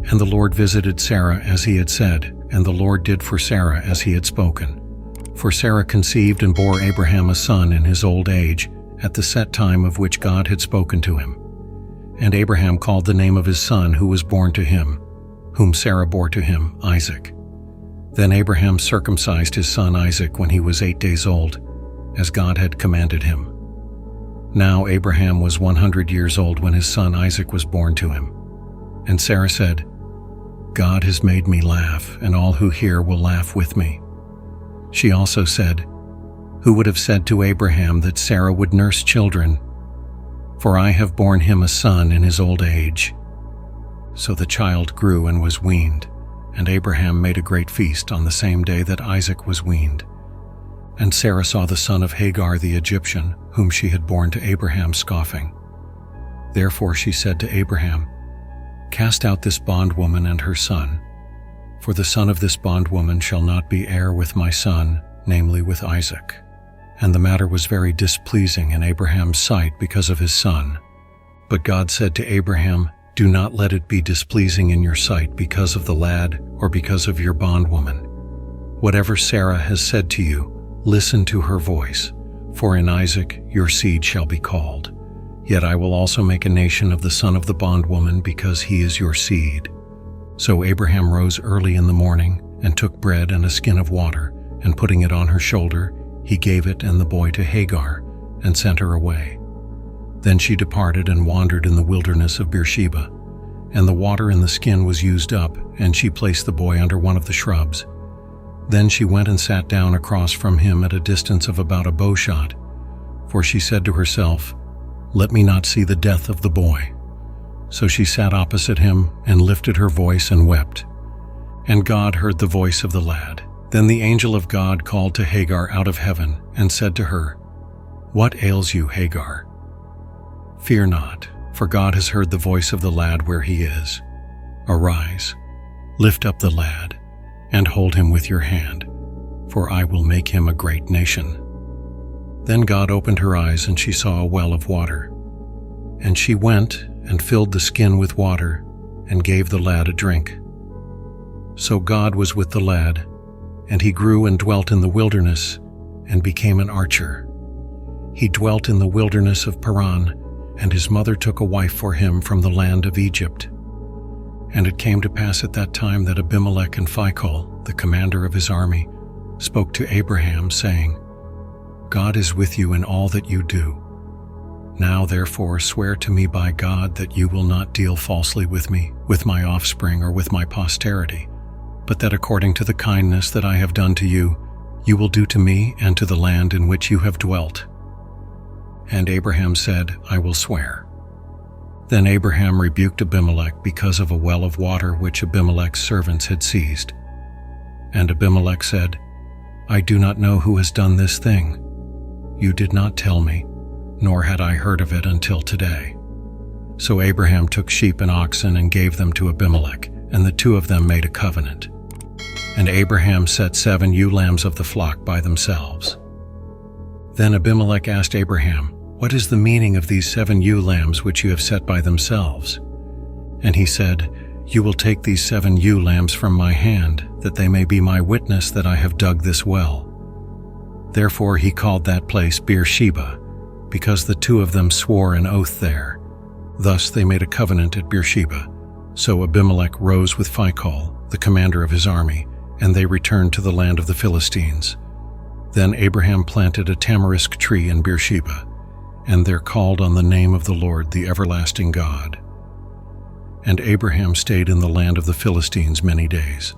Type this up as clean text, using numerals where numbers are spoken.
And the Lord visited Sarah as he had said, and the Lord did for Sarah as he had spoken. For Sarah conceived and bore Abraham a son in his old age, at the set time of which God had spoken to him. And Abraham called the name of his son who was born to him, whom Sarah bore to him, Isaac. Then Abraham circumcised his son Isaac when he was 8 days old, as God had commanded him. Now Abraham was 100 years old when his son Isaac was born to him. And Sarah said, God has made me laugh, and all who hear will laugh with me. She also said, Who would have said to Abraham that Sarah would nurse children? For I have borne him a son in his old age. So the child grew and was weaned, and Abraham made a great feast on the same day that Isaac was weaned. And Sarah saw the son of Hagar the Egyptian, whom she had borne to Abraham, scoffing. Therefore she said to Abraham, Cast out this bondwoman and her son, for the son of this bondwoman shall not be heir with my son, namely with Isaac. And the matter was very displeasing in Abraham's sight because of his son. But God said to Abraham, Do not let it be displeasing in your sight because of the lad or because of your bondwoman. Whatever Sarah has said to you, listen to her voice, for in Isaac your seed shall be called. Yet I will also make a nation of the son of the bondwoman because he is your seed. So Abraham rose early in the morning and took bread and a skin of water, and putting it on her shoulder, he gave it and the boy to Hagar and sent her away. Then she departed and wandered in the wilderness of Beersheba, and the water in the skin was used up, and she placed the boy under one of the shrubs. Then she went and sat down across from him at a distance of about a bowshot, for she said to herself, Let me not see the death of the boy. So she sat opposite him and lifted her voice and wept. And God heard the voice of the lad. Then the angel of God called to Hagar out of heaven and said to her, What ails you, Hagar? Fear not, for God has heard the voice of the lad where he is. Arise, lift up the lad, and hold him with your hand, for I will make him a great nation. Then God opened her eyes, and she saw a well of water. And she went and filled the skin with water, and gave the lad a drink. So God was with the lad, and he grew and dwelt in the wilderness, and became an archer. He dwelt in the wilderness of Paran, and his mother took a wife for him from the land of Egypt. And it came to pass at that time that Abimelech and Phicol, the commander of his army, spoke to Abraham, saying, God is with you in all that you do. Now therefore swear to me by God that you will not deal falsely with me, with my offspring, or with my posterity, but that according to the kindness that I have done to you, you will do to me and to the land in which you have dwelt. And Abraham said, I will swear. Then Abraham rebuked Abimelech because of a well of water which Abimelech's servants had seized. And Abimelech said, I do not know who has done this thing. You did not tell me, nor had I heard of it until today. So Abraham took sheep and oxen and gave them to Abimelech, and the two of them made a covenant. And Abraham set 7 ewe lambs of the flock by themselves. Then Abimelech asked Abraham, What is the meaning of these 7 ewe lambs which you have set by themselves? And he said, You will take these 7 ewe lambs from my hand, that they may be my witness that I have dug this well. Therefore he called that place Beersheba, because the two of them swore an oath there. Thus they made a covenant at Beersheba. So Abimelech rose with Phicol, the commander of his army, and they returned to the land of the Philistines. Then Abraham planted a tamarisk tree in Beersheba, and there called on the name of the Lord, the everlasting God. And Abraham stayed in the land of the Philistines many days.